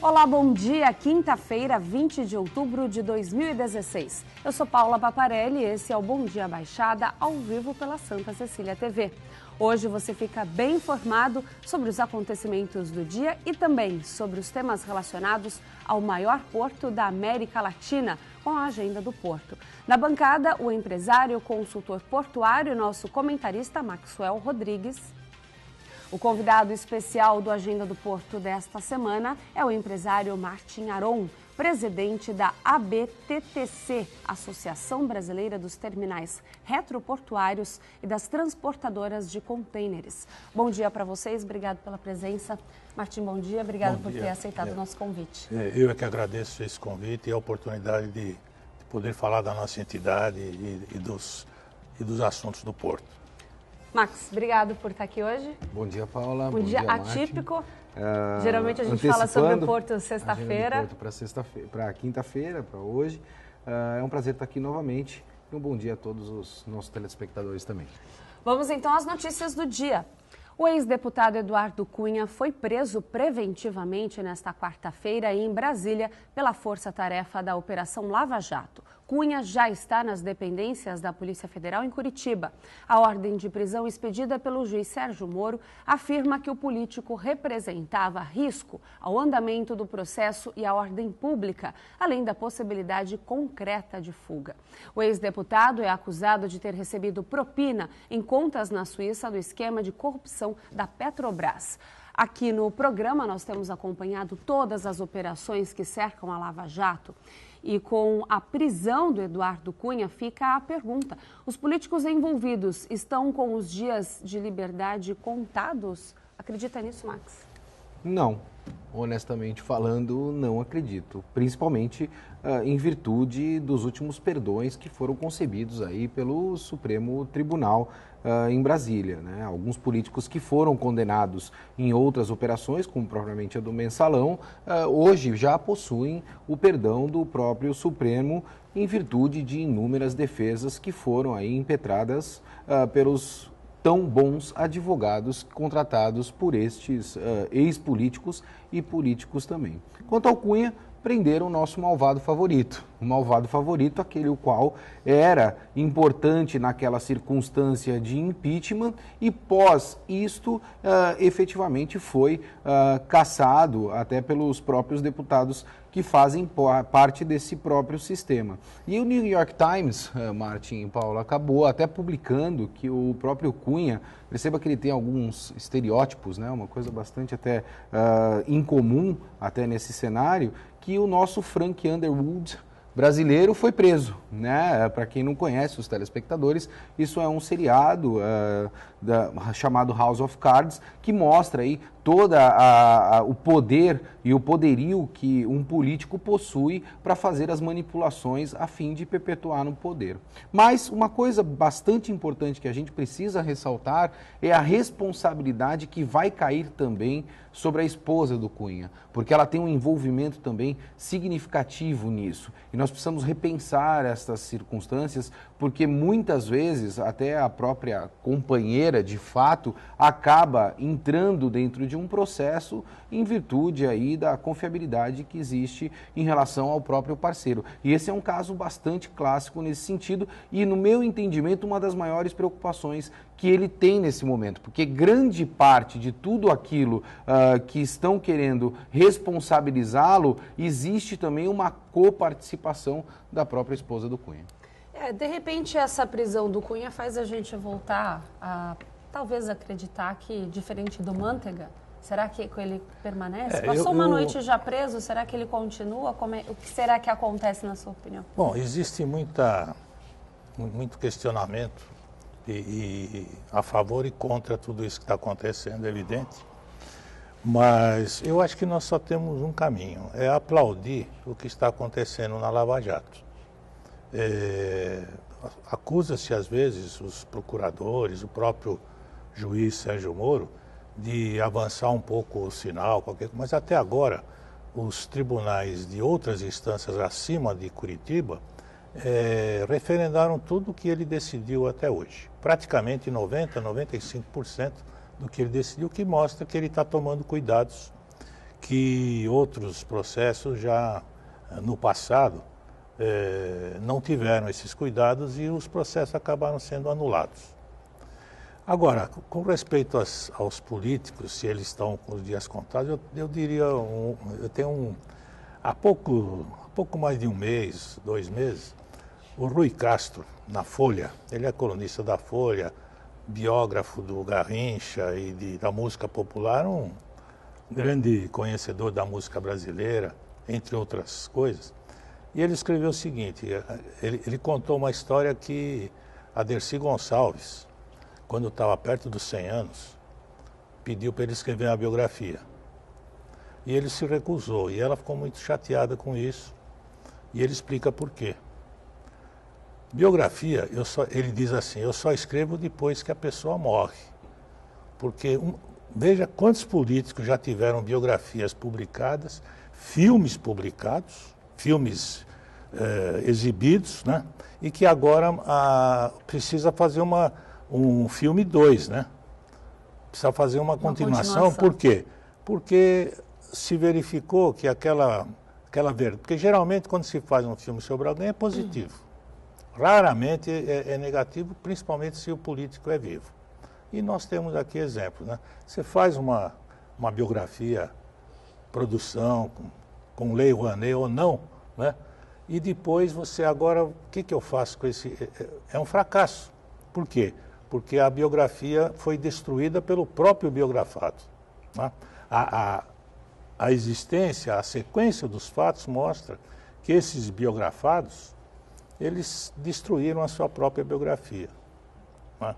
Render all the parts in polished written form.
Olá, bom dia. Quinta-feira, 20 de outubro de 2016. Eu sou Paula Paparelli e esse é o Bom Dia Baixada, ao vivo pela Santa Cecília TV. Hoje você fica bem informado sobre os acontecimentos do dia e também sobre os temas relacionados ao maior porto da América Latina, com a agenda do porto. Na bancada, o empresário, consultor portuário, nosso comentarista Maxwell Rodrigues. O convidado especial do Agenda do Porto desta semana é o empresário Martim Aron, presidente da ABTTC, Associação Brasileira dos Terminais Retroportuários e das Transportadoras de Contêineres. Bom dia para vocês, obrigado pela presença. Martim, bom dia, obrigado por ter aceitado o nosso convite. Eu é que agradeço esse convite e a oportunidade de poder falar da nossa entidade e dos assuntos do Porto. Max, obrigado por estar aqui hoje. Bom dia, Paula. Bom dia atípico. Geralmente a gente fala sobre o Porto sexta-feira. Para quinta-feira, para hoje. É um prazer estar aqui novamente. E um bom dia a todos os nossos telespectadores também. Vamos então às notícias do dia. O ex-deputado Eduardo Cunha foi preso preventivamente nesta quarta-feira em Brasília pela força-tarefa da Operação Lava Jato. Cunha já está nas dependências da Polícia Federal em Curitiba. A ordem de prisão expedida pelo juiz Sérgio Moro afirma que o político representava risco ao andamento do processo e à ordem pública, além da possibilidade concreta de fuga. O ex-deputado é acusado de ter recebido propina em contas na Suíça do esquema de corrupção da Petrobras. Aqui no programa nós temos acompanhado todas as operações que cercam a Lava Jato. E com a prisão do Eduardo Cunha, fica a pergunta: os políticos envolvidos estão com os dias de liberdade contados? Acredita nisso, Max? Não, honestamente falando, não acredito. Principalmente em virtude dos últimos perdões que foram concebidos aí pelo Supremo Tribunal em Brasília, né? Alguns políticos que foram condenados em outras operações, como propriamente a do Mensalão, hoje já possuem o perdão do próprio Supremo em virtude de inúmeras defesas que foram aí impetradas pelos tão bons advogados contratados por estes ex-políticos e políticos também. Quanto ao Cunha, prenderam o nosso malvado favorito. O malvado favorito, aquele o qual era importante naquela circunstância de impeachment e pós isto efetivamente foi cassado até pelos próprios deputados que fazem parte desse próprio sistema. E o New York Times, Martim e Paulo, acabou até publicando que o próprio Cunha, perceba que ele tem alguns estereótipos, né, uma coisa bastante até incomum até nesse cenário, que o nosso Frank Underwood brasileiro foi preso, né? Para quem não conhece, os telespectadores, isso é um seriado chamado House of Cards, que mostra aí todo o poder e o poderio que um político possui para fazer as manipulações a fim de perpetuar no poder. Mas uma coisa bastante importante que a gente precisa ressaltar é a responsabilidade que vai cair também sobre a esposa do Cunha, porque ela tem um envolvimento também significativo nisso. E nós precisamos repensar estas circunstâncias, porque muitas vezes até a própria companheira, de fato, acaba entrando dentro de um processo em virtude aí da confiabilidade que existe em relação ao próprio parceiro. E esse é um caso bastante clássico nesse sentido e, no meu entendimento, uma das maiores preocupações que ele tem nesse momento, porque grande parte de tudo aquilo que estão querendo responsabilizá-lo, existe também uma coparticipação da própria esposa do Cunha. De repente, essa prisão do Cunha faz a gente voltar a talvez acreditar que, diferente do Manteiga, será que ele permanece? Passou uma noite já preso, será que ele continua? O que será que acontece, na sua opinião? Bom, existe muito questionamento e a favor e contra tudo isso que está acontecendo, é evidente. Mas eu acho que nós só temos um caminho, é aplaudir o que está acontecendo na Lava Jato. Acusa-se às vezes os procuradores, o próprio juiz Sérgio Moro, de avançar um pouco o sinal, mas até agora os tribunais de outras instâncias acima de Curitiba referendaram tudo o que ele decidiu até hoje. Praticamente 90%, 95% do que ele decidiu, que mostra que ele está tomando cuidados que outros processos já no passado não tiveram esses cuidados e os processos acabaram sendo anulados. Agora, com respeito aos políticos, se eles estão com os dias contados, eu diria, eu tenho há pouco mais de um mês, 2 meses, o Rui Castro, na Folha, ele é colunista da Folha, biógrafo do Garrincha e da música popular, um grande conhecedor da música brasileira, entre outras coisas. E ele escreveu o seguinte, ele contou uma história que a Dercy Gonçalves, quando estava perto dos 100 anos, pediu para ele escrever uma biografia. E ele se recusou, e ela ficou muito chateada com isso. E ele explica por quê. Biografia, ele diz assim, eu só escrevo depois que a pessoa morre. Porque, veja quantos políticos já tiveram biografias publicadas, filmes publicados, filmes exibidos, né? E que agora precisa fazer um filme 2, né? Precisa fazer uma continuação. Por quê? Porque se verificou que porque geralmente quando se faz um filme sobre alguém é positivo. Raramente é negativo, principalmente se o político é vivo. E nós temos aqui exemplos, né? Você faz uma biografia, produção, com Lei Rouanet ou não, né? E depois o que eu faço com esse... É um fracasso. Por quê? Porque a biografia foi destruída pelo próprio biografado, né? A existência, a sequência dos fatos mostra que esses biografados, eles destruíram a sua própria biografia, né?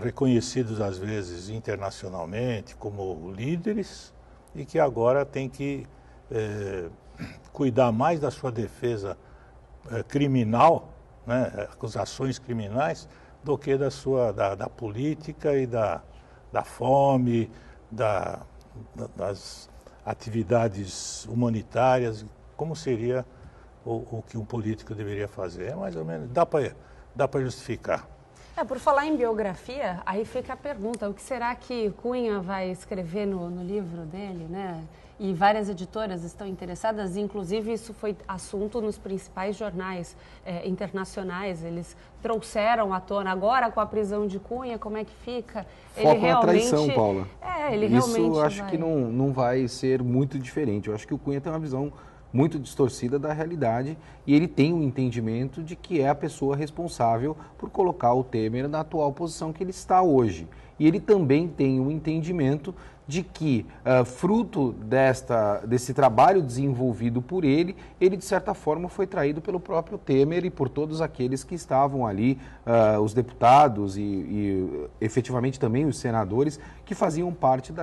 Reconhecidos às vezes internacionalmente como líderes e que agora tem que cuidar mais da sua defesa criminal, né? Acusações criminais, do que da política e da fome, das atividades humanitárias, como seria o que um político deveria fazer. É mais ou menos, dá para justificar. Por falar em biografia, aí fica a pergunta, o que será que Cunha vai escrever no livro dele, né? E várias editoras estão interessadas, inclusive isso foi assunto nos principais jornais internacionais, eles trouxeram à tona agora com a prisão de Cunha, como é que fica? Foco na traição, Paula. Ele realmente isso eu acho que não vai ser muito diferente, eu acho que o Cunha tem uma visão muito distorcida da realidade e ele tem um entendimento de que é a pessoa responsável por colocar o Temer na atual posição que ele está hoje. E ele também tem um entendimento de que, fruto desse trabalho desenvolvido por ele, de certa forma foi traído pelo próprio Temer e por todos aqueles que estavam ali, os deputados e efetivamente também os senadores que faziam parte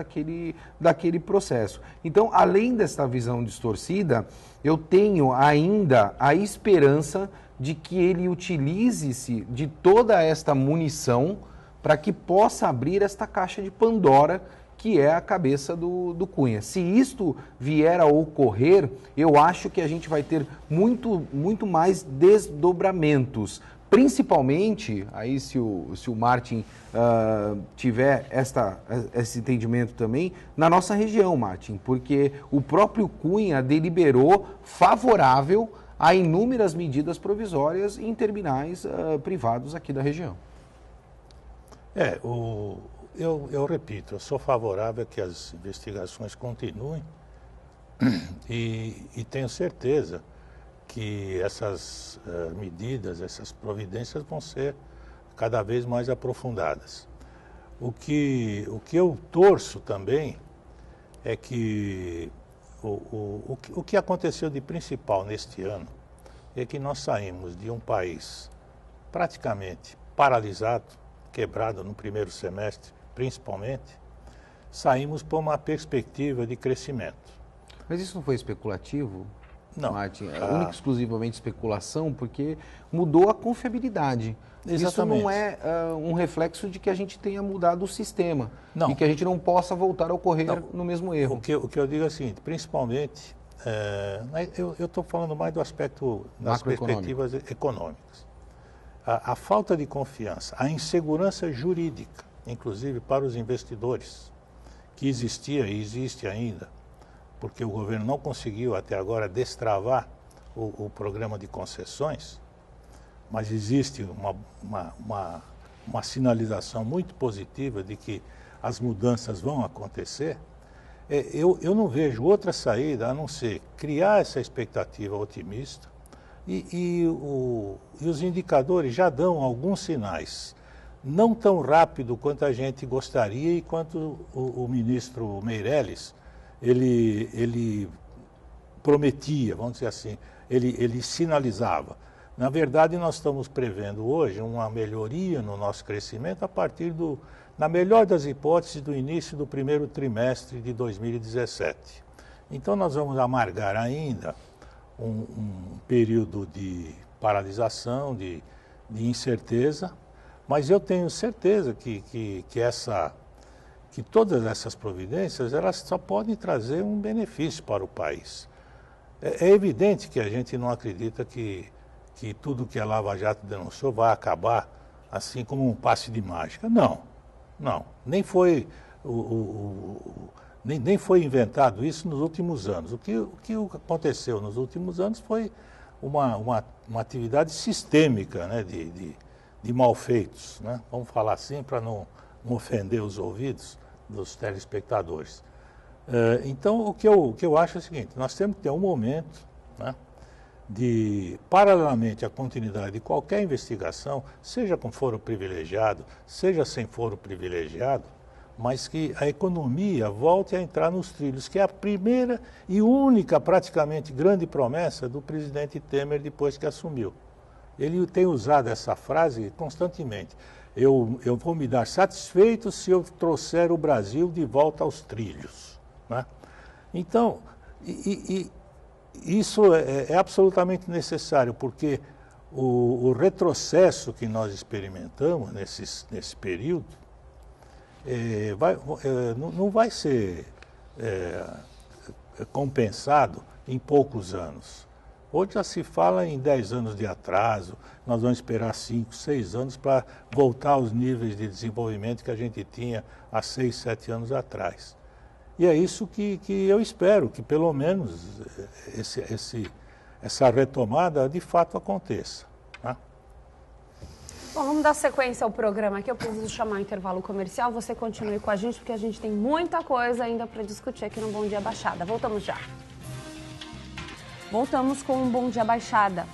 daquele processo. Então, além dessa visão distorcida, eu tenho ainda a esperança de que ele utilize-se de toda esta munição para que possa abrir esta caixa de Pandora, que é a cabeça do Cunha. Se isto vier a ocorrer, eu acho que a gente vai ter muito mais desdobramentos. Principalmente, aí se o Martin tiver esse entendimento também, na nossa região, Martin, porque o próprio Cunha deliberou favorável a inúmeras medidas provisórias em terminais privados aqui da região. Eu repito, eu sou favorável a que as investigações continuem e tenho certeza que essas medidas, essas providências vão ser cada vez mais aprofundadas. O que eu torço também é que o que aconteceu de principal neste ano é que nós saímos de um país praticamente paralisado, quebrado no primeiro semestre, principalmente, saímos por uma perspectiva de crescimento. Mas isso não foi especulativo, não, Martin? É única e exclusivamente especulação, porque mudou a confiabilidade. Exatamente. Isso não é um reflexo de que a gente tenha mudado o sistema não. E que a gente não possa voltar a ocorrer no mesmo erro. O que eu digo é o seguinte, principalmente, eu estou falando mais do aspecto das perspectivas econômicas. A falta de confiança, a insegurança jurídica, inclusive para os investidores, que existia e existe ainda porque o governo não conseguiu até agora destravar o programa de concessões, mas existe uma sinalização muito positiva de que as mudanças vão acontecer. Eu não vejo outra saída a não ser criar essa expectativa otimista e os indicadores já dão alguns sinais, não tão rápido quanto a gente gostaria e quanto o ministro Meirelles, ele prometia, vamos dizer assim, ele sinalizava. Na verdade, nós estamos prevendo hoje uma melhoria no nosso crescimento a partir na melhor das hipóteses, do início do primeiro trimestre de 2017. Então, nós vamos amargar ainda um período de paralisação, de incerteza, mas eu tenho certeza que todas essas providências, elas só podem trazer um benefício para o país. É evidente que a gente não acredita que tudo que a Lava Jato denunciou vai acabar assim como um passe de mágica. Não. Nem foi nem foi inventado isso nos últimos anos. O que aconteceu nos últimos anos foi uma atividade sistêmica, né, de malfeitos, né? Vamos falar assim para não ofender os ouvidos dos telespectadores. Então, o que eu acho é o seguinte: nós temos que ter um momento, né, paralelamente à continuidade de qualquer investigação, seja com foro privilegiado, seja sem foro privilegiado, mas que a economia volte a entrar nos trilhos, que é a primeira e única, praticamente, grande promessa do presidente Temer depois que assumiu. Ele tem usado essa frase constantemente: eu vou me dar satisfeito se eu trouxer o Brasil de volta aos trilhos, né? Então, isso é absolutamente necessário, porque o retrocesso que nós experimentamos nesse período não vai ser compensado em poucos anos. Hoje já se fala em 10 anos de atraso, nós vamos esperar 5, 6 anos para voltar aos níveis de desenvolvimento que a gente tinha há 6, 7 anos atrás. E é isso que eu espero, que pelo menos essa retomada de fato aconteça, né? Bom, vamos dar sequência ao programa aqui. Eu preciso chamar o intervalo comercial. Você continue com a gente, porque a gente tem muita coisa ainda para discutir aqui no Bom Dia Baixada. Voltamos já. Voltamos com o Bom Dia Baixada.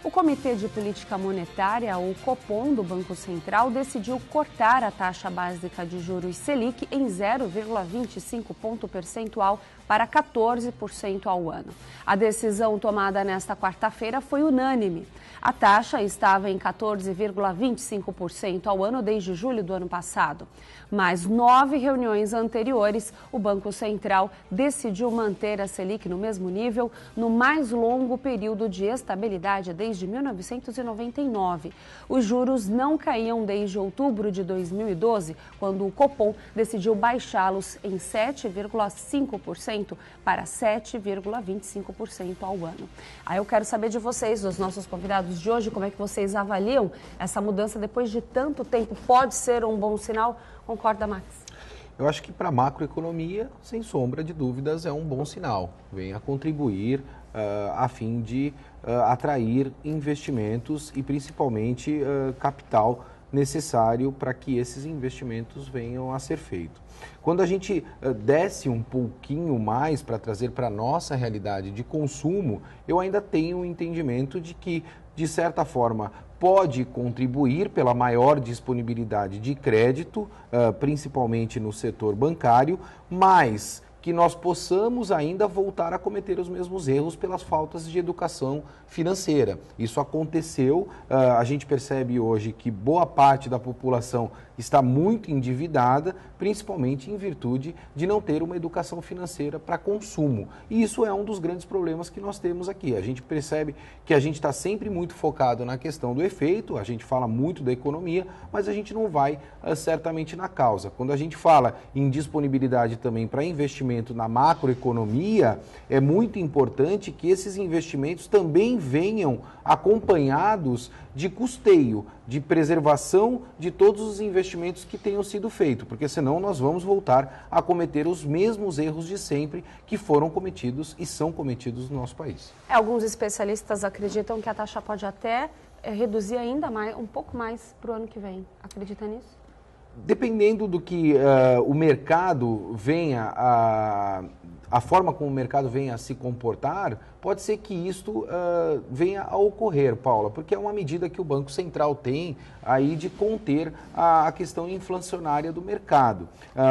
O Comitê de Política Monetária, o Copom, do Banco Central, decidiu cortar a taxa básica de juros Selic em 0,25 ponto percentual para 14% ao ano. A decisão tomada nesta quarta-feira foi unânime. A taxa estava em 14,25% ao ano desde julho do ano passado. Mas 9 reuniões anteriores, o Banco Central decidiu manter a Selic no mesmo nível no mais longo período de estabilidade desde 1999. Os juros não caíam desde outubro de 2012, quando o Copom decidiu baixá-los em 7,5% para 7,25% ao ano. Aí eu quero saber de vocês, dos nossos convidados de hoje, como é que vocês avaliam essa mudança depois de tanto tempo? Pode ser um bom sinal? Concorda, Max? Eu acho que para a macroeconomia, sem sombra de dúvidas, é um bom sinal. Vem a contribuir a fim de atrair investimentos e principalmente capital necessário para que esses investimentos venham a ser feitos. Quando a gente desce um pouquinho mais para trazer para a nossa realidade de consumo, eu ainda tenho o entendimento de que, de certa forma, pode contribuir pela maior disponibilidade de crédito, principalmente no setor bancário, mas que nós possamos ainda voltar a cometer os mesmos erros pelas faltas de educação financeira. Isso aconteceu, a gente percebe hoje que boa parte da população está muito endividada, principalmente em virtude de não ter uma educação financeira para consumo. E isso é um dos grandes problemas que nós temos aqui. A gente percebe que a gente está sempre muito focado na questão do efeito, a gente fala muito da economia, mas a gente não vai certamente na causa. Quando a gente fala em disponibilidade também para investimento na macroeconomia, é muito importante que esses investimentos também venham acompanhados de custeio. de preservação de todos os investimentos que tenham sido feitos, porque senão nós vamos voltar a cometer os mesmos erros de sempre que foram cometidos e são cometidos no nosso país. Alguns especialistas acreditam que a taxa pode até reduzir ainda mais, um pouco mais para o ano que vem. Acredita nisso? Dependendo do que o mercado venha a forma como o mercado venha a se comportar, pode ser que isto venha a ocorrer, Paula, porque é uma medida que o Banco Central tem aí de conter a questão inflacionária do mercado.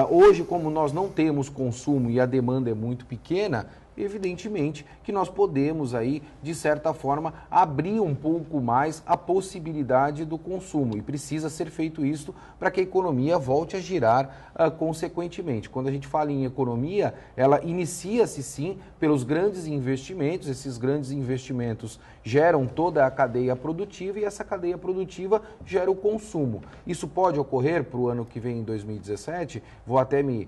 Hoje, como nós não temos consumo e a demanda é muito pequena, evidentemente que nós podemos aí, de certa forma, abrir um pouco mais a possibilidade do consumo e precisa ser feito isso para que a economia volte a girar consequentemente. Quando a gente fala em economia, ela inicia-se sim pelos grandes investimentos, esses grandes investimentos geram toda a cadeia produtiva e essa cadeia produtiva gera o consumo. Isso pode ocorrer para o ano que vem, em 2017, vou até me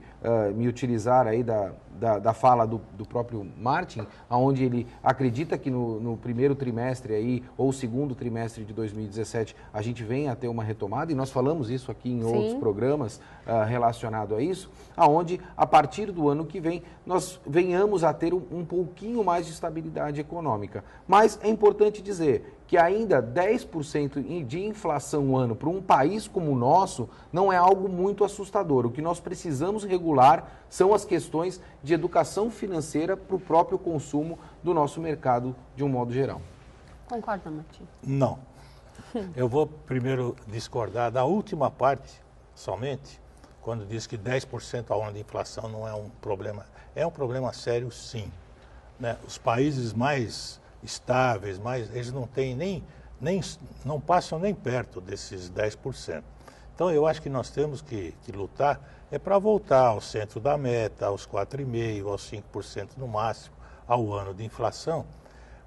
utilizar aí da fala do próprio Martin, onde ele acredita que no primeiro trimestre aí, ou segundo trimestre de 2017, a gente venha a ter uma retomada, e nós falamos isso aqui em outros programas relacionado a isso, aonde a partir do ano que vem nós venhamos a ter um pouquinho mais de estabilidade econômica. Mas é importante dizer que ainda 10% de inflação no ano para um país como o nosso não é algo muito assustador. O que nós precisamos regular são as questões de educação financeira para o próprio consumo do nosso mercado de um modo geral. Concorda, Martim? Não. Eu vou primeiro discordar da última parte somente, quando diz que 10% ao ano de inflação não é um problema. É um problema sério, sim. Né? Os países mais estáveis, eles não têm não passam nem perto desses 10%. Então eu acho que nós temos que lutar para voltar ao centro da meta, aos 4,5%, aos 5% no máximo, ao ano de inflação.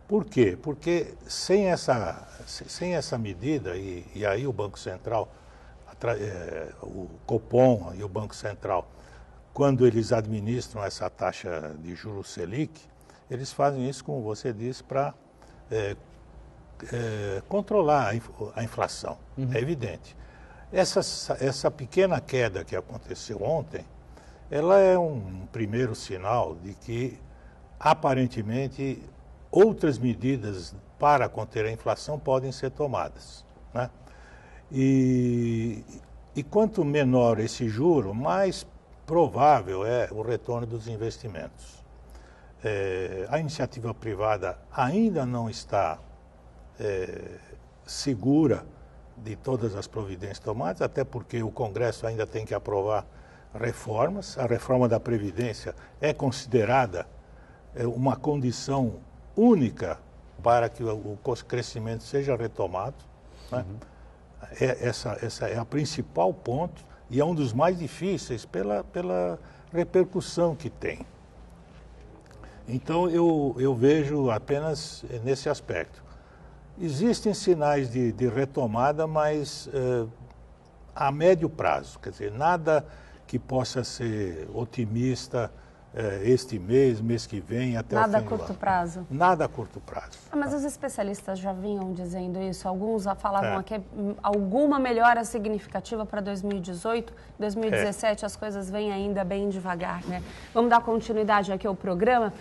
Por quê? Porque sem essa medida, e aí o Banco Central, o Copom e o Banco Central, quando eles administram essa taxa de juros Selic, eles fazem isso, como você disse, para controlar a inflação. É evidente. Essa pequena queda que aconteceu ontem, ela é um primeiro sinal de que, aparentemente, outras medidas para conter a inflação podem ser tomadas, né? E quanto menor esse juro, mais provável é o retorno dos investimentos. A iniciativa privada ainda não está segura de todas as providências tomadas, até porque o Congresso ainda tem que aprovar reformas. A reforma da Previdência é considerada uma condição única para que o crescimento seja retomado, né? Essa é a principal ponto e é um dos mais difíceis pela repercussão que tem. Então eu vejo apenas nesse aspecto. Existem sinais de retomada, mas a médio prazo, quer dizer, nada que possa ser otimista este mês que vem, até o fim do ano. Nada a curto prazo? Nada a curto prazo. Mas os especialistas já vinham dizendo isso, alguns já falavam aqui alguma melhora significativa para 2018, 2017 as coisas vêm ainda bem devagar, né? Vamos dar continuidade aqui ao programa,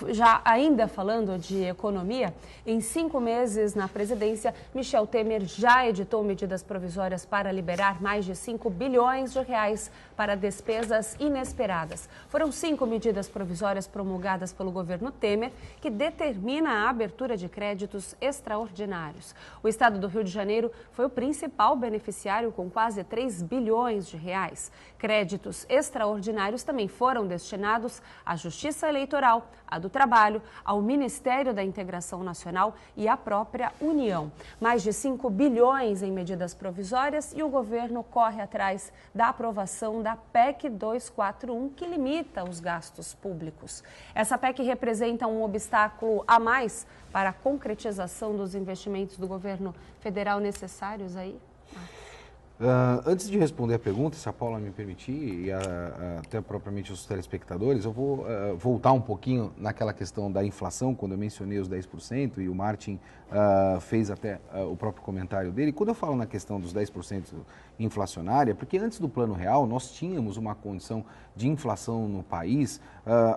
já ainda falando de economia, em 5 meses na presidência, Michel Temer já editou medidas provisórias para liberar mais de 5 bilhões de reais para despesas inesperadas. Foram 5 medidas provisórias promulgadas pelo governo Temer, que determina a abertura de créditos extraordinários. O estado do Rio de Janeiro foi o principal beneficiário com quase 3 bilhões de reais. Créditos extraordinários também foram destinados à Justiça Eleitoral, à do Trabalho, ao Ministério da Integração Nacional e à própria União. Mais de 5 bilhões em medidas provisórias e o governo corre atrás da aprovação da PEC 241, que limita os gastos públicos. Essa PEC representa um obstáculo a mais para a concretização dos investimentos do governo federal necessários aí? Antes de responder a pergunta, se a Paula me permitir, e até propriamente os telespectadores, eu vou voltar um pouquinho naquela questão da inflação, quando eu mencionei os 10%, e o Martin fez até o próprio comentário dele. Quando eu falo na questão dos 10% inflacionária, porque antes do Plano Real nós tínhamos uma condição de inflação no país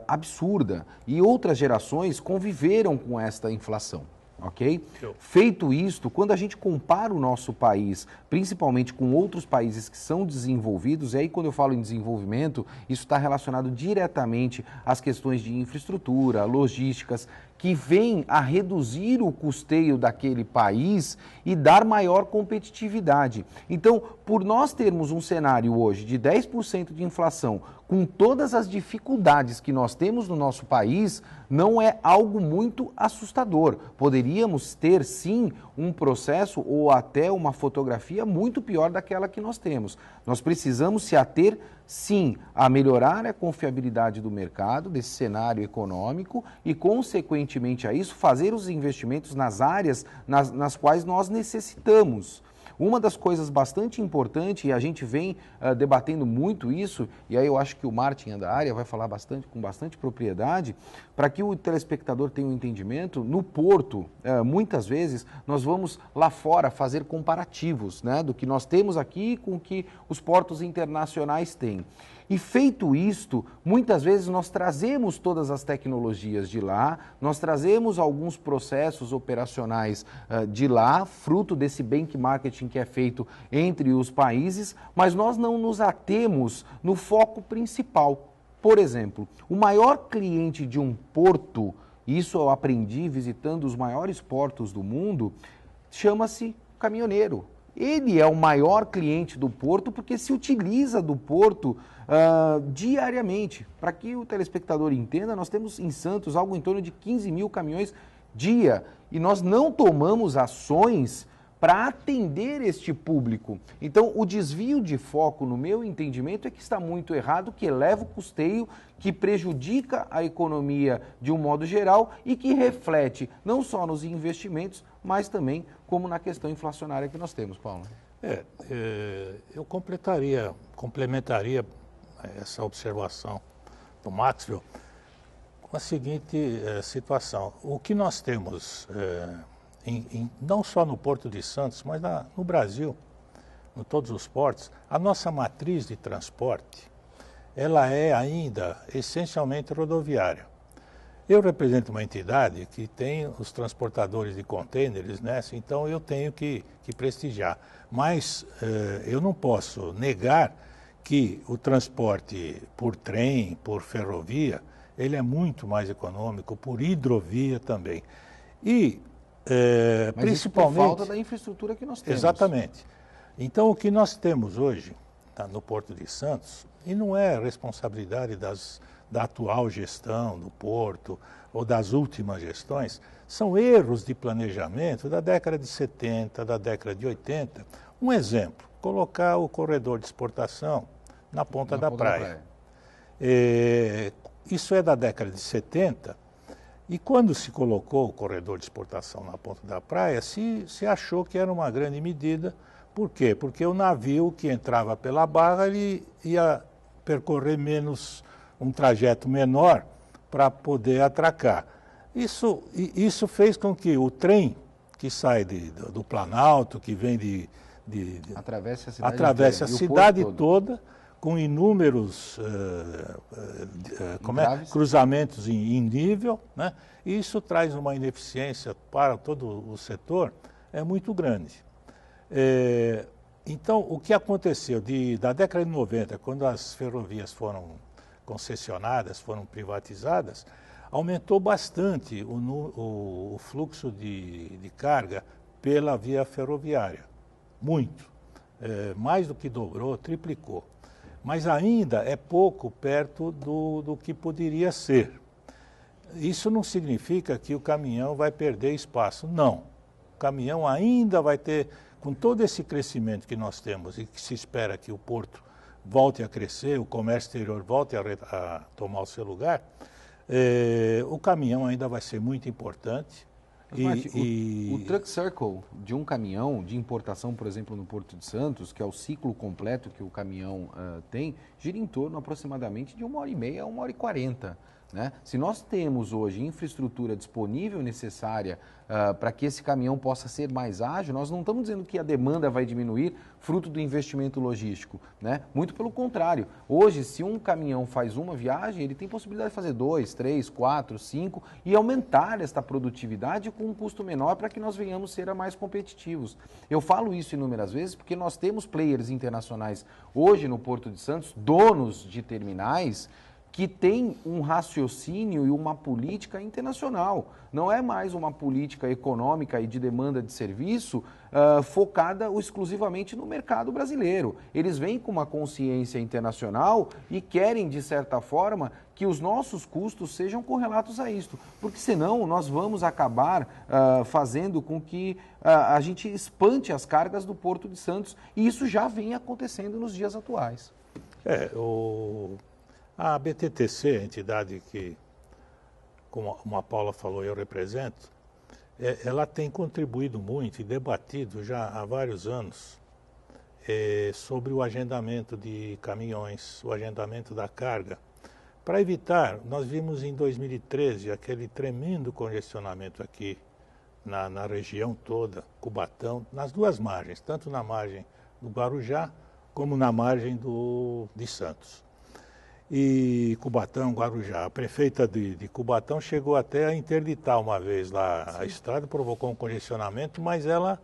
absurda, e outras gerações conviveram com esta inflação. Ok? Feito isto, quando a gente compara o nosso país, principalmente com outros países que são desenvolvidos, e aí quando eu falo em desenvolvimento, isso está relacionado diretamente às questões de infraestrutura, logísticas, que vêm a reduzir o custeio daquele país e dar maior competitividade. Então, por nós termos um cenário hoje de 10% de inflação, com todas as dificuldades que nós temos no nosso país, não é algo muito assustador. Poderíamos ter, sim, um processo ou até uma fotografia muito pior daquela que nós temos. Nós precisamos se ater, sim, a melhorar a confiabilidade do mercado, desse cenário econômico e, consequentemente a isso, fazer os investimentos nas áreas nas quais nós necessitamos. Uma das coisas bastante importantes, e a gente vem debatendo muito isso, e aí eu acho que o Martin da área vai falar com bastante propriedade, para que o telespectador tenha um entendimento, no porto, muitas vezes, nós vamos lá fora fazer comparativos, né, do que nós temos aqui com o que os portos internacionais têm. E feito isto, muitas vezes nós trazemos todas as tecnologias de lá, nós trazemos alguns processos operacionais de lá, fruto desse benchmarking que é feito entre os países, mas nós não nos atemos no foco principal. Por exemplo, o maior cliente de um porto, isso eu aprendi visitando os maiores portos do mundo, chama-se caminhoneiro. Ele é o maior cliente do porto porque se utiliza do porto diariamente. Para que o telespectador entenda, nós temos em Santos algo em torno de 15 mil caminhões dia e nós não tomamos ações para atender este público. Então, o desvio de foco, no meu entendimento, é que está muito errado, que eleva o custeio, que prejudica a economia de um modo geral e que reflete não só nos investimentos, mas também como na questão inflacionária que nós temos, Paulo. Eu complementaria essa observação do Maxwell com a seguinte situação. O que nós temos, não só no Porto de Santos, mas no Brasil, em todos os portos, a nossa matriz de transporte, ela é ainda essencialmente rodoviária. Eu represento uma entidade que tem os transportadores de contêineres, né? Então eu tenho que prestigiar. Mas eu não posso negar que o transporte por trem, por ferrovia, ele é muito mais econômico, por hidrovia também. E mas principalmente isso por falta da infraestrutura que nós temos. Exatamente. Então o que nós temos hoje no Porto de Santos, e não é responsabilidade da atual gestão do Porto ou das últimas gestões, são erros de planejamento da década de 70, da década de 80. Um exemplo, colocar o corredor de exportação na ponta da praia. Isso é da década de 70, e quando se colocou o corredor de exportação na ponta da praia, se achou que era uma grande medida. Por quê? Porque o navio que entrava pela barra, ele ia percorrer um trajeto menor para poder atracar. Isso fez com que o trem que sai do Planalto, que vem atravesse a cidade toda, com inúmeros cruzamentos em nível, né? Isso traz uma ineficiência para todo o setor muito grande. Então, o que aconteceu da década de 90, quando as ferrovias foram concessionadas, foram privatizadas, aumentou bastante o fluxo de carga pela via ferroviária. Muito. Mais do que dobrou, triplicou. Mas ainda é pouco perto do que poderia ser. Isso não significa que o caminhão vai perder espaço. Não. O caminhão ainda vai ter, com todo esse crescimento que nós temos e que se espera que o porto volte a crescer, o comércio exterior volte a tomar o seu lugar, o caminhão ainda vai ser muito importante. O Truck Circle de um caminhão de importação, por exemplo, no Porto de Santos, que é o ciclo completo que o caminhão tem, gira em torno aproximadamente de 1h30 a 1h40. Né? Se nós temos hoje infraestrutura disponível necessária para que esse caminhão possa ser mais ágil, nós não estamos dizendo que a demanda vai diminuir fruto do investimento logístico. Né? Muito pelo contrário. Hoje, se um caminhão faz uma viagem, ele tem possibilidade de fazer 2, 3, 4, 5 e aumentar esta produtividade com um custo menor para que nós venhamos ser mais competitivos. Eu falo isso inúmeras vezes porque nós temos players internacionais hoje no Porto de Santos, donos de terminais, que tem um raciocínio e uma política internacional. Não é mais uma política econômica e de demanda de serviço focada exclusivamente no mercado brasileiro. Eles vêm com uma consciência internacional e querem, de certa forma, que os nossos custos sejam correlatos a isto. Porque senão nós vamos acabar fazendo com que a gente espante as cargas do Porto de Santos. E isso já vem acontecendo nos dias atuais. A BTTC, a entidade que, como a Paula falou, eu represento, ela tem contribuído muito e debatido já há vários anos sobre o agendamento de caminhões, o agendamento da carga. Para evitar, nós vimos em 2013 aquele tremendo congestionamento aqui na região toda, Cubatão, nas duas margens, tanto na margem do Guarujá como na margem de Santos. E Cubatão, Guarujá. A prefeita de Cubatão chegou até a interditar uma vez lá a estrada, provocou um congestionamento, mas ela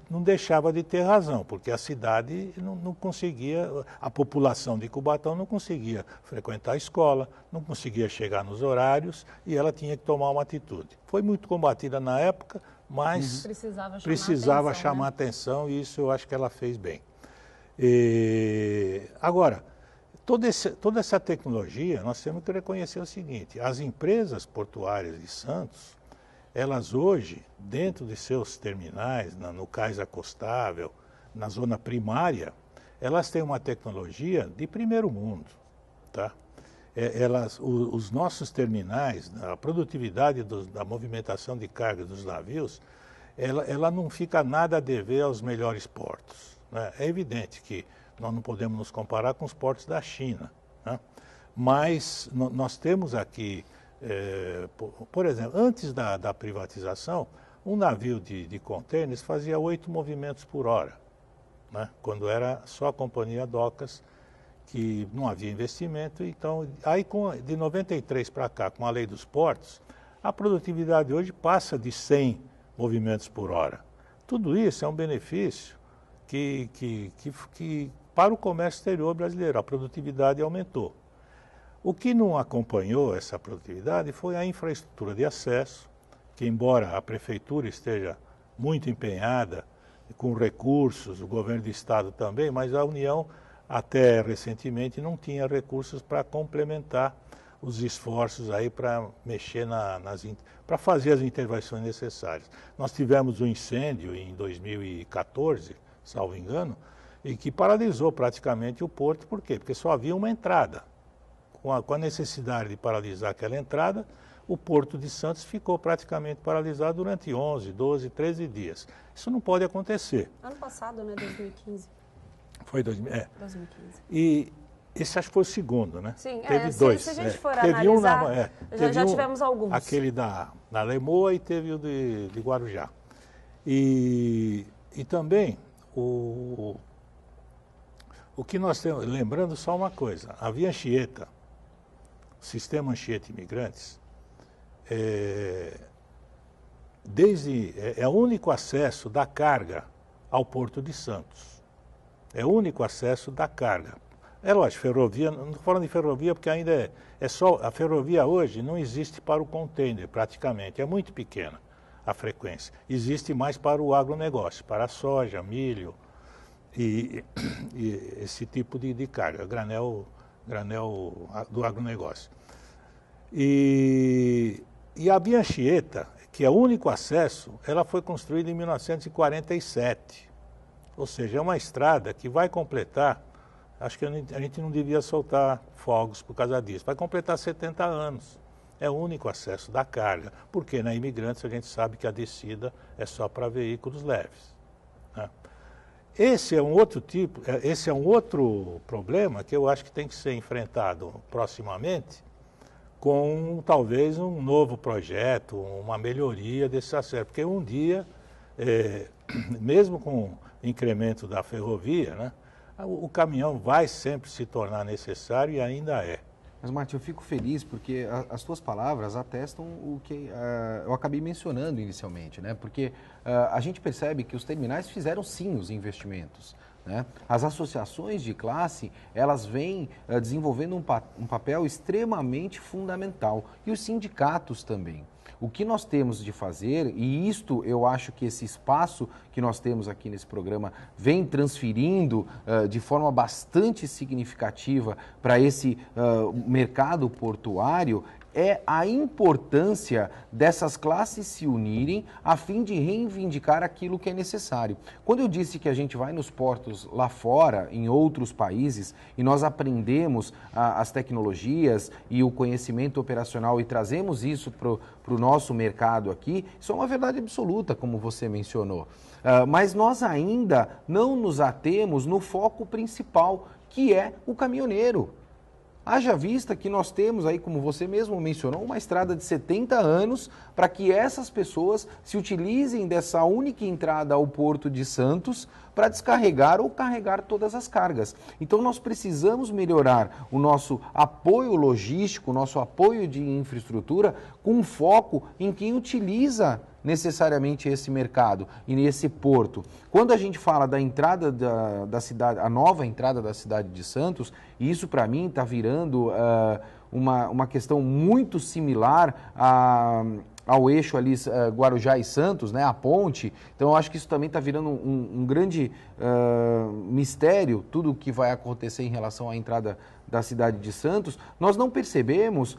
não deixava de ter razão, porque a cidade não conseguia, a população de Cubatão não conseguia frequentar a escola, não conseguia chegar nos horários e ela tinha que tomar uma atitude. Foi muito combatida na época, mas precisava chamar atenção e isso eu acho que ela fez bem. Agora, toda essa tecnologia, nós temos que reconhecer o seguinte, as empresas portuárias de Santos, elas hoje, dentro de seus terminais, no cais acostável, na zona primária, elas têm uma tecnologia de primeiro mundo. Tá? Os nossos terminais, a produtividade da movimentação de carga dos navios, ela não fica nada a dever aos melhores portos. Né? É evidente que nós não podemos nos comparar com os portos da China, né? Mas nós temos aqui, por exemplo, antes da privatização, um navio de contêineres fazia 8 movimentos por hora, né? Quando era só a Companhia Docas, que não havia investimento. Então, aí de 93 para cá, com a lei dos portos, a produtividade hoje passa de 100 movimentos por hora. Tudo isso é um benefício que para o comércio exterior brasileiro, a produtividade aumentou. O que não acompanhou essa produtividade foi a infraestrutura de acesso, que embora a prefeitura esteja muito empenhada com recursos, o governo do estado também, mas a União até recentemente não tinha recursos para complementar os esforços aí para mexer para fazer as intervenções necessárias. Nós tivemos um incêndio em 2014, salvo engano, e que paralisou praticamente o porto. Por quê? Porque só havia uma entrada. Com a necessidade de paralisar aquela entrada, o Porto de Santos ficou praticamente paralisado durante 11, 12, 13 dias. Isso não pode acontecer. Ano passado, né, 2015. Foi 2015. 2015. E esse acho que foi o segundo, né? Sim, teve dois. Se a gente for analisar, já tivemos alguns. Aquele da Lemoa e teve o de Guarujá. E também o que nós temos, lembrando só uma coisa, a Via Anchieta, o sistema Anchieta Imigrantes, é o único acesso da carga ao Porto de Santos. É o único acesso da carga. É lógico, ferrovia, não estou falando de ferrovia porque ainda é só, a ferrovia hoje não existe para o container praticamente, é muito pequena a frequência. Existe mais para o agronegócio, para a soja, milho e esse tipo de carga, granel do agronegócio. E a Via Anchieta, que é o único acesso, ela foi construída em 1947. Ou seja, é uma estrada que vai completar, acho que a gente não devia soltar fogos por causa disso, vai completar 70 anos. é o único acesso da carga, porque na Imigrantes a gente sabe que a descida é só para veículos leves, né? Esse é um outro problema que eu acho que tem que ser enfrentado proximamente com talvez um novo projeto, uma melhoria desse acesso, porque um dia, mesmo com o incremento da ferrovia, né, o caminhão vai sempre se tornar necessário e ainda é. Mas, Martim, eu fico feliz porque as tuas palavras atestam o que eu acabei mencionando inicialmente, né? Porque a gente percebe que os terminais fizeram sim os investimentos, né? As associações de classe, elas vêm desenvolvendo um papel extremamente fundamental e os sindicatos também. O que nós temos de fazer, e isto eu acho que esse espaço que nós temos aqui nesse programa vem transferindo de forma bastante significativa para esse mercado portuário, é a importância dessas classes se unirem a fim de reivindicar aquilo que é necessário. Quando eu disse que a gente vai nos portos lá fora, em outros países, e nós aprendemos as tecnologias e o conhecimento operacional e trazemos isso para o nosso mercado aqui, isso é uma verdade absoluta, como você mencionou. Mas nós ainda não nos atemos no foco principal, que é o caminhoneiro. Haja vista que nós temos aí, como você mesmo mencionou, uma estrada de 70 anos para que essas pessoas se utilizem dessa única entrada ao Porto de Santos para descarregar ou carregar todas as cargas. Então nós precisamos melhorar o nosso apoio logístico, o nosso apoio de infraestrutura com foco em quem utiliza necessariamente esse mercado e nesse porto. Quando a gente fala da entrada da cidade, a nova entrada da cidade de Santos, isso para mim está virando uma questão muito similar ao eixo ali Guarujá e Santos, né, a ponte. Então eu acho que isso também está virando um grande mistério, tudo o que vai acontecer em relação à entrada da cidade de Santos. Nós não percebemos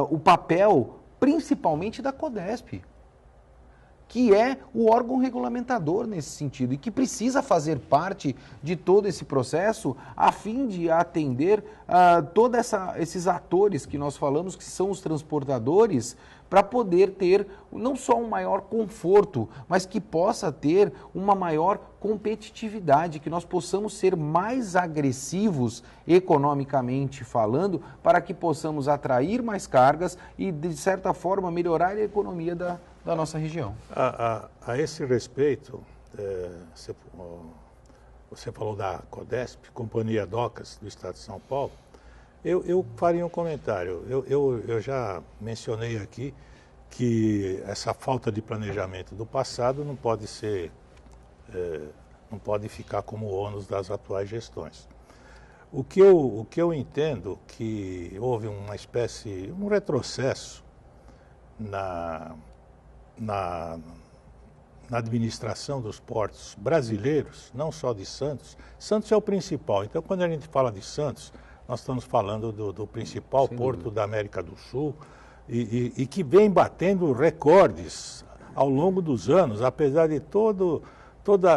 o papel principalmente da Codesp, que é o órgão regulamentador nesse sentido e que precisa fazer parte de todo esse processo a fim de atender todos esses atores que nós falamos, que são os transportadores, para poder ter não só um maior conforto, mas que possa ter uma maior competitividade, que nós possamos ser mais agressivos economicamente falando, para que possamos atrair mais cargas e, de certa forma, melhorar a economia da nossa região. A esse respeito, você falou da Codesp, Companhia Docas do Estado de São Paulo. Eu faria um comentário. Eu já mencionei aqui que essa falta de planejamento do passado não pode ser, não pode ficar como ônus das atuais gestões. O que eu entendo que houve uma espécie, um retrocesso na administração dos portos brasileiros, não só de Santos. Santos é o principal. Então, quando a gente fala de Santos, nós estamos falando do principal porto da América do Sul e que vem batendo recordes ao longo dos anos, apesar de toda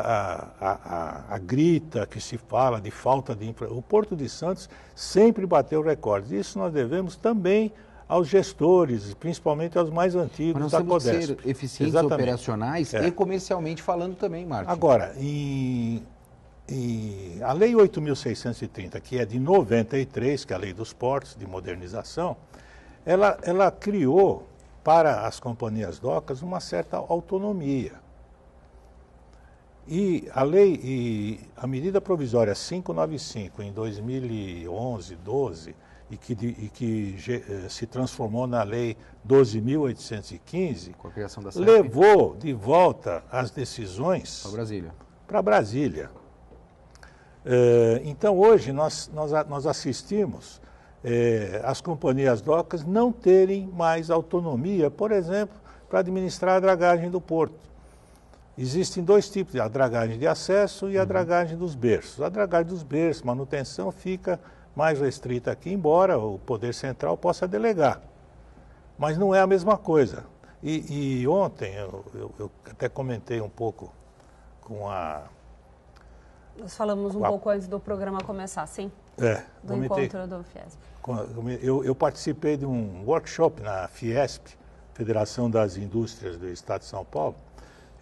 a grita que se fala de falta de infraestrutura. O Porto de Santos sempre bateu recordes. Isso nós devemos também aos gestores, principalmente aos mais antigos da Codesp. Nós temos que ser eficientes, operacionais e comercialmente falando também, Martim. Agora, a Lei 8.630, que é de 93, que é a Lei dos Portos, de modernização, ela criou para as companhias docas uma certa autonomia. E a medida provisória 595, em 2011, 12, e que se transformou na Lei 12.815, levou de volta as decisões para Brasília. Então, hoje, nós assistimos as companhias docas não terem mais autonomia, por exemplo, para administrar a dragagem do porto. Existem dois tipos, a dragagem de acesso e a dragagem dos berços. A dragagem dos berços, manutenção, fica mais restrita aqui, embora o Poder Central possa delegar. Mas não é a mesma coisa. E ontem, eu até comentei um pouco com a Nós falamos um pouco antes do programa começar, sim? Do encontro do Fiesp. Eu participei de um workshop na Fiesp, Federação das Indústrias do Estado de São Paulo.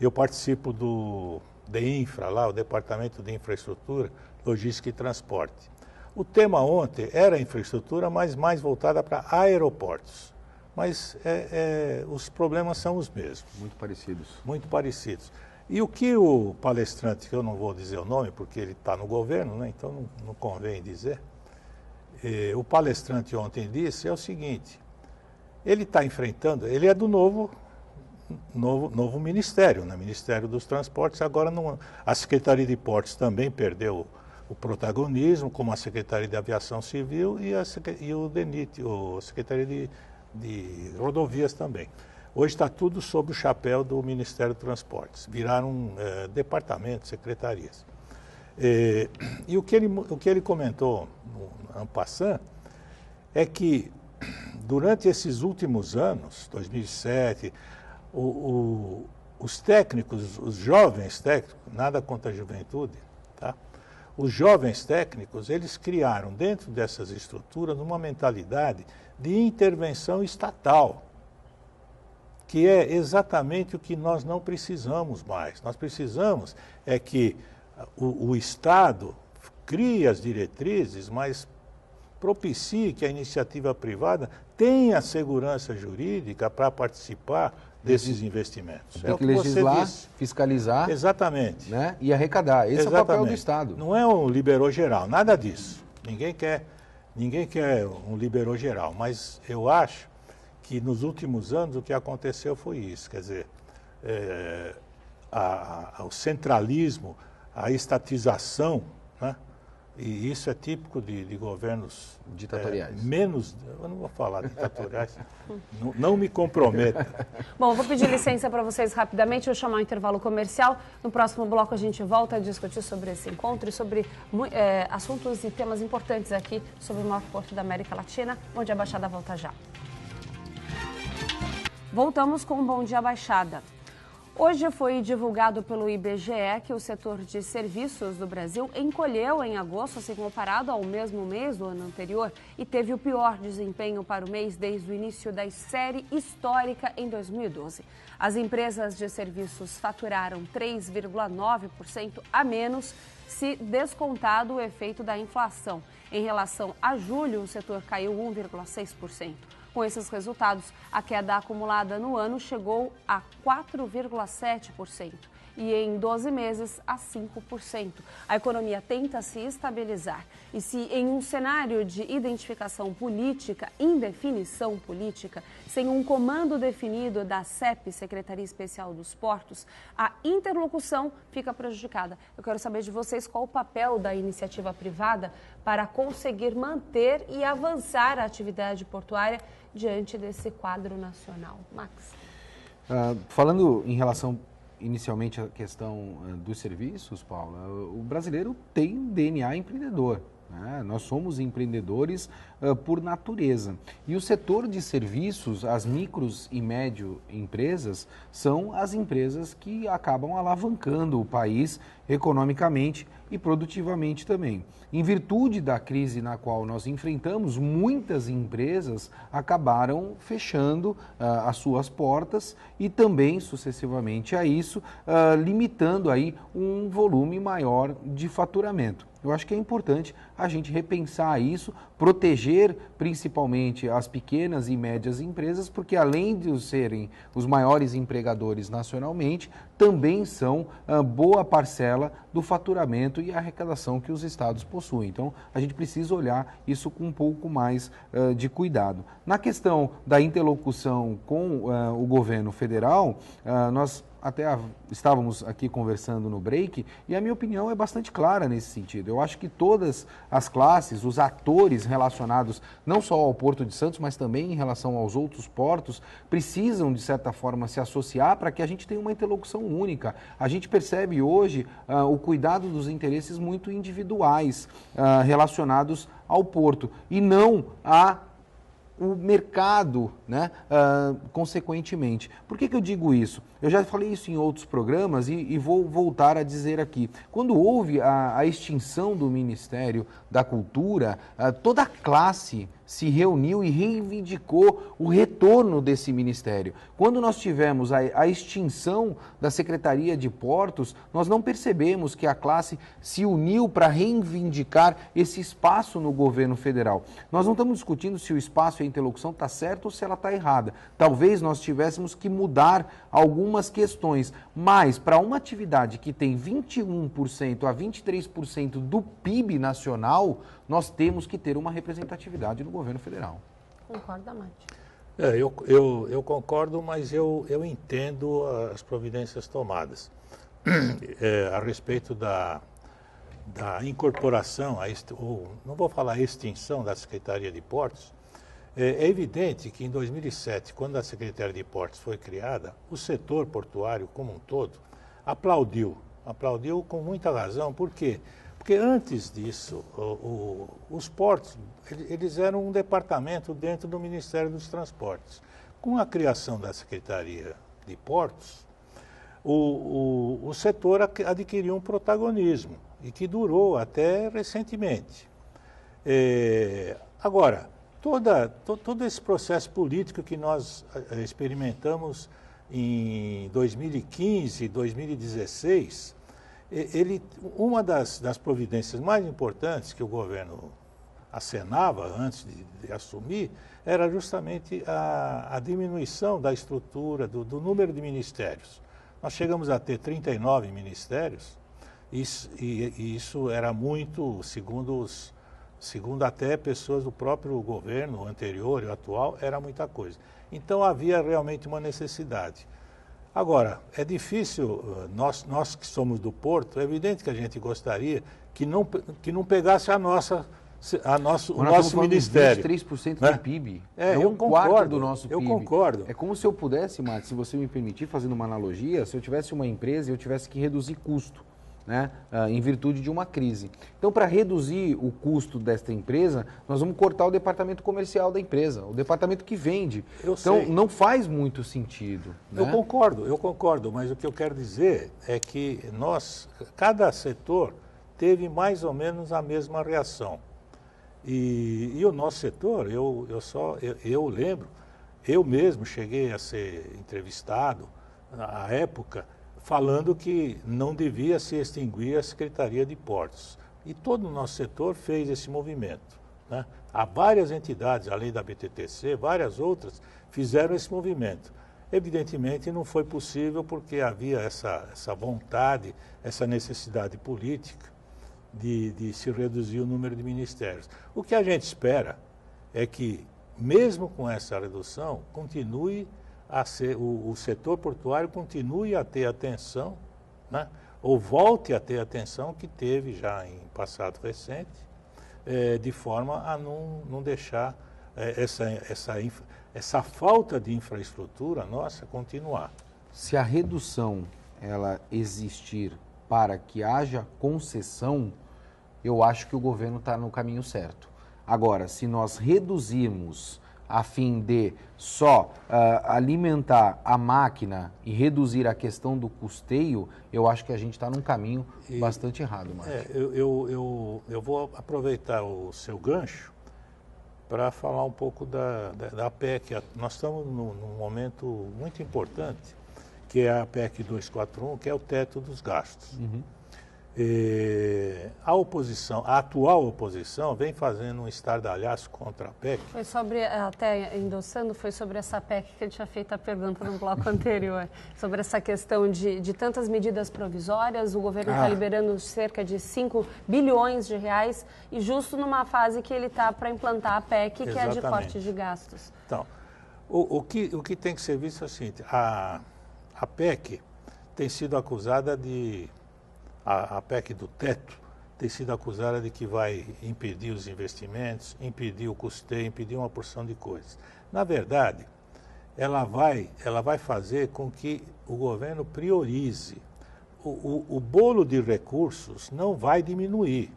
Eu participo do DEINFRA, lá, o Departamento de Infraestrutura, Logística e Transporte. O tema ontem era infraestrutura, mas mais voltada para aeroportos. Mas os problemas são os mesmos. Muito parecidos. Muito parecidos. E o que o palestrante, que eu não vou dizer o nome, porque ele está no governo, né, então não convém dizer, o palestrante ontem disse é o seguinte: ele está enfrentando, ele é do novo ministério, né, Ministério dos Transportes. Agora a Secretaria de Portos também perdeu o protagonismo, como a Secretaria de Aviação Civil e o DENIT, a Secretaria de Rodovias também. Hoje está tudo sob o chapéu do Ministério dos Transportes. Viraram departamentos, secretarias. E o que ele comentou no en passant é que durante esses últimos anos, 2007, os técnicos, os jovens técnicos, nada contra a juventude, tá? Os jovens técnicos, eles criaram dentro dessas estruturas uma mentalidade de intervenção estatal, que é exatamente o que nós não precisamos mais. Nós precisamos é que o Estado crie as diretrizes, mas propicie que a iniciativa privada tenha segurança jurídica para participar desses investimentos. Tem que legislar, fiscalizar, exatamente, né, e arrecadar. Esse exatamente. É o papel do Estado. Não é um liberou geral, nada disso. Ninguém quer um liberou geral, mas eu acho que nos últimos anos o que aconteceu foi isso, quer dizer, o centralismo, a estatização, né? E isso é típico de governos ditatoriais. Eu não vou falar ditatoriais, não me comprometa. Bom, eu vou pedir licença para vocês rapidamente, vou chamar um intervalo comercial. No próximo bloco a gente volta a discutir sobre esse encontro e sobre assuntos e temas importantes aqui sobre o maior porto da América Latina. Bom Dia Baixada volta já. Voltamos com o Bom Dia Baixada. Hoje foi divulgado pelo IBGE que o setor de serviços do Brasil encolheu em agosto, se comparado ao mesmo mês do ano anterior, e teve o pior desempenho para o mês desde o início da série histórica em 2012. As empresas de serviços faturaram 3,9% a menos, se descontado o efeito da inflação. Em relação a julho, o setor caiu 1,6%. Com esses resultados, a queda acumulada no ano chegou a 4,7% e em 12 meses a 5%. A economia tenta se estabilizar e se em um cenário de identificação política, indefinição política, sem um comando definido da CEP, Secretaria Especial dos Portos, a interlocução fica prejudicada. Eu quero saber de vocês qual o papel da iniciativa privada para conseguir manter e avançar a atividade portuária diante desse quadro nacional. Max. Falando em relação inicialmente à questão dos serviços, Paula, o brasileiro tem DNA empreendedor. Nós somos empreendedores por natureza. E o setor de serviços, as micros e médio empresas, são as empresas que acabam alavancando o país economicamente e produtivamente também. Em virtude da crise na qual nós enfrentamos, muitas empresas acabaram fechando as suas portas e também, sucessivamente a isso, limitando aí um volume maior de faturamento. Eu acho que é importante a gente repensar isso, proteger principalmente as pequenas e médias empresas, porque além de serem os maiores empregadores nacionalmente, também são boa parcela do faturamento e arrecadação que os estados possuem. Então, a gente precisa olhar isso com um pouco mais de cuidado. Na questão da interlocução com o governo federal, nós até estávamos aqui conversando no break e a minha opinião é bastante clara nesse sentido. Eu acho que todas as classes, os atores relacionados não só ao Porto de Santos, mas também em relação aos outros portos, precisam, de certa forma, se associar para que a gente tenha uma interlocução única. A gente percebe hoje o cuidado dos interesses muito individuais relacionados ao porto e não a o mercado, né, consequentemente. Por que eu digo isso? Eu já falei isso em outros programas e vou voltar a dizer aqui. Quando houve a extinção do Ministério da Cultura, toda a classe se reuniu e reivindicou o retorno desse ministério. Quando nós tivemos a extinção da Secretaria de Portos, nós não percebemos que a classe se uniu para reivindicar esse espaço no governo federal. Nós não estamos discutindo se o espaço e a interlocução está certo ou se ela está errada. Talvez nós tivéssemos que mudar algumas questões, mas para uma atividade que tem 21% a 23% do PIB nacional, nós temos que ter uma representatividade no governo federal. Concorda, Mate? Eu concordo, mas eu entendo as providências tomadas a respeito da incorporação, não vou falar extinção da Secretaria de Portos. É evidente que em 2007, quando a Secretaria de Portos foi criada, o setor portuário como um todo aplaudiu com muita razão. Por quê? Porque antes disso, os portos, eles eram um departamento dentro do Ministério dos Transportes. Com a criação da Secretaria de Portos, o setor adquiriu um protagonismo e que durou até recentemente. Agora, todo esse processo político que nós experimentamos em 2015, 2016, uma das providências mais importantes que o governo acenava antes de assumir era justamente a diminuição da estrutura, do número de ministérios. Nós chegamos a ter 39 ministérios, e isso era muito, segundo até pessoas do próprio governo anterior e atual, era muita coisa. Então havia realmente uma necessidade. Agora, é difícil, nós que somos do Porto, é evidente que a gente gostaria que não pegasse o nosso ministério. 23% né? do PIB. Eu quarto concordo, do nosso PIB. Eu concordo. É como se eu pudesse, Mate, se você me permitir, fazendo uma analogia, se eu tivesse uma empresa e eu tivesse que reduzir custo, né, em virtude de uma crise. Então, para reduzir o custo desta empresa, nós vamos cortar o departamento comercial da empresa, o departamento que vende. Então, não faz muito sentido. Né? Eu concordo, mas o que eu quero dizer é que cada setor teve mais ou menos a mesma reação. E o nosso setor, eu lembro, eu mesmo cheguei a ser entrevistado à época, falando que não devia se extinguir a Secretaria de Portos. E todo o nosso setor fez esse movimento. Né? Há várias entidades, além da BTTC, várias outras, fizeram esse movimento. Evidentemente não foi possível porque havia essa vontade, essa necessidade política de se reduzir o número de ministérios. O que a gente espera é que, mesmo com essa redução, continue o setor portuário continue a ter atenção, né? Ou volte a ter atenção que teve já em passado recente, de forma a não deixar essa falta de infraestrutura nossa continuar. Se a redução ela existir para que haja concessão, eu acho que o governo está no caminho certo. Agora, se nós reduzirmos a fim de só alimentar a máquina e reduzir a questão do custeio, eu acho que a gente está num caminho bastante errado, Márcio. Eu vou aproveitar o seu gancho para falar um pouco da PEC. Nós estamos num momento muito importante, que é a PEC 241, que é o teto dos gastos. Uhum. A atual oposição vem fazendo um estardalhaço contra a PEC. Foi sobre, até endossando, foi sobre essa PEC que eu tinha feito a pergunta no bloco anterior, sobre essa questão de tantas medidas provisórias, o governo está liberando cerca de 5 bilhões de reais e justo numa fase que ele está para implantar a PEC, que é de corte de gastos. Então, o que tem que ser visto é o seguinte, a PEC tem sido acusada a PEC do teto tem sido acusada de que vai impedir os investimentos, impedir o custeio, impedir uma porção de coisas. Na verdade, ela vai fazer com que o governo priorize. O bolo de recursos não vai diminuir.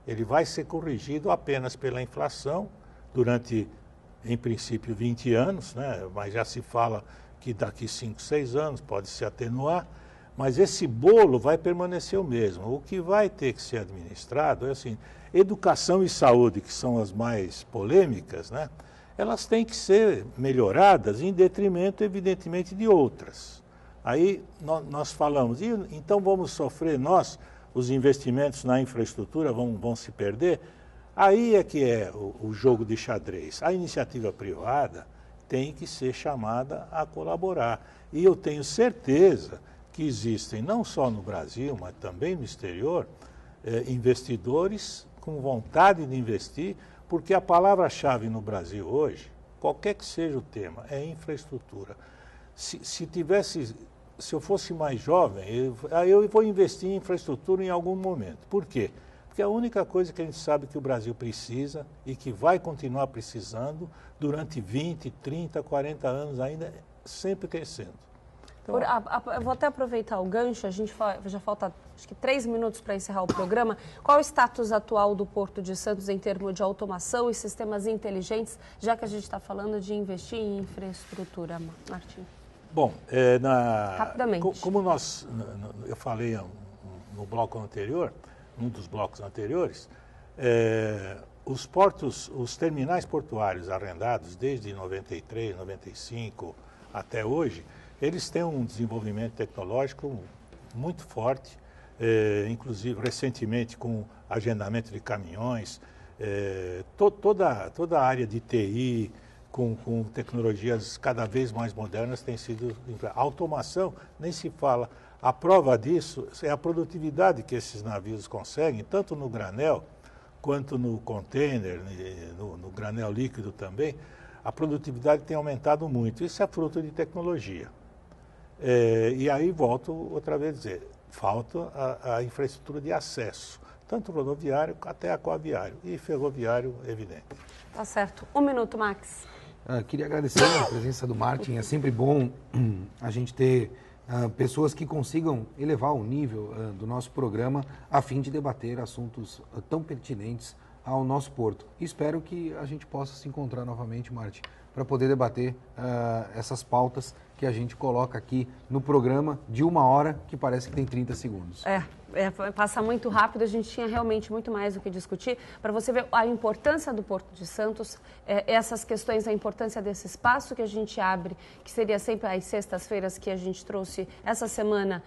Ele vai ser corrigido apenas pela inflação durante em princípio, 20 anos, né? Mas já se fala que daqui 5, 6 anos pode se atenuar, mas esse bolo vai permanecer o mesmo. O que vai ter que ser administrado é assim, educação e saúde, que são as mais polêmicas, né? Elas têm que ser melhoradas em detrimento, evidentemente, de outras. Aí nós falamos, então vamos sofrer nós, os investimentos na infraestrutura vão se perder? Aí é que é o jogo de xadrez. A iniciativa privada tem que ser chamada a colaborar. E eu tenho certeza que existem, não só no Brasil, mas também no exterior, investidores com vontade de investir, porque a palavra-chave no Brasil hoje, qualquer que seja o tema, é infraestrutura. Se eu fosse mais jovem, eu vou investir em infraestrutura em algum momento. Por quê? Porque é a única coisa que a gente sabe que o Brasil precisa e que vai continuar precisando durante 20, 30, 40 anos ainda, sempre crescendo. Então, eu vou até aproveitar o gancho, a gente já falta acho que 3 minutos para encerrar o programa. Qual é o status atual do Porto de Santos em termos de automação e sistemas inteligentes, já que a gente está falando de investir em infraestrutura, Martim? Bom, rapidamente. Como eu falei no bloco anterior, num dos blocos anteriores, os terminais portuários arrendados desde 93, 95 até hoje, eles têm um desenvolvimento tecnológico muito forte, inclusive recentemente com agendamento de caminhões, toda a área de TI, com tecnologias cada vez mais modernas tem sido... A automação nem se fala. A prova disso é a produtividade que esses navios conseguem, tanto no granel quanto no container, no granel líquido também. A produtividade tem aumentado muito. Isso é fruto de tecnologia. E aí volto outra vez a dizer, falta a infraestrutura de acesso, tanto rodoviário até aquaviário e ferroviário, evidente. Tá certo. 1 minuto, Max. Queria agradecer a presença do Martim. É sempre bom a gente ter pessoas que consigam elevar o nível do nosso programa a fim de debater assuntos tão pertinentes ao nosso porto. E espero que a gente possa se encontrar novamente, Martim, para poder debater essas pautas que a gente coloca aqui no programa de 1 hora, que parece que tem 30 segundos. Passa muito rápido, a gente tinha realmente muito mais o que discutir. Para você ver a importância do Porto de Santos, essas questões, a importância desse espaço que a gente abre, que seria sempre às sextas-feiras que a gente trouxe, essa semana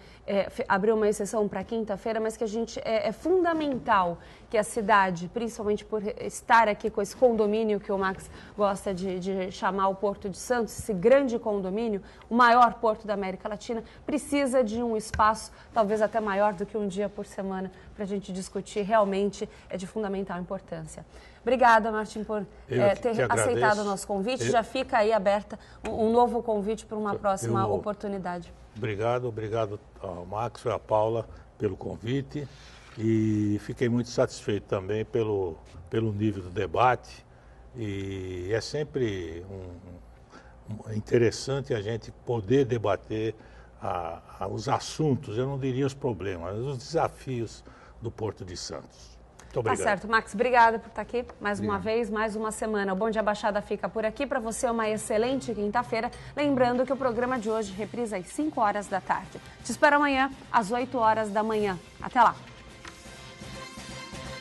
abriu uma exceção para quinta-feira, mas que a gente é fundamental que a cidade, principalmente por estar aqui com esse condomínio que o Max gosta de chamar o Porto de Santos, esse grande condomínio, o maior porto da América Latina, precisa de um espaço, talvez até maior do que um dia por semana, para a gente discutir. Realmente é de fundamental importância. Obrigada, Martim, por ter aceitado o nosso convite. Já fica aí aberta um novo convite para uma próxima oportunidade. Obrigado ao Max e à Paula pelo convite e fiquei muito satisfeito também pelo nível do debate e é sempre interessante a gente poder debater os assuntos, eu não diria os problemas, os desafios do Porto de Santos. Muito obrigado. Tá certo, Max. Obrigada por estar aqui mais uma vez, mais uma semana. O Bom Dia Baixada fica por aqui. Para você, uma excelente quinta-feira. Lembrando que o programa de hoje reprisa às 5 horas da tarde. Te espero amanhã, às 8 horas da manhã. Até lá.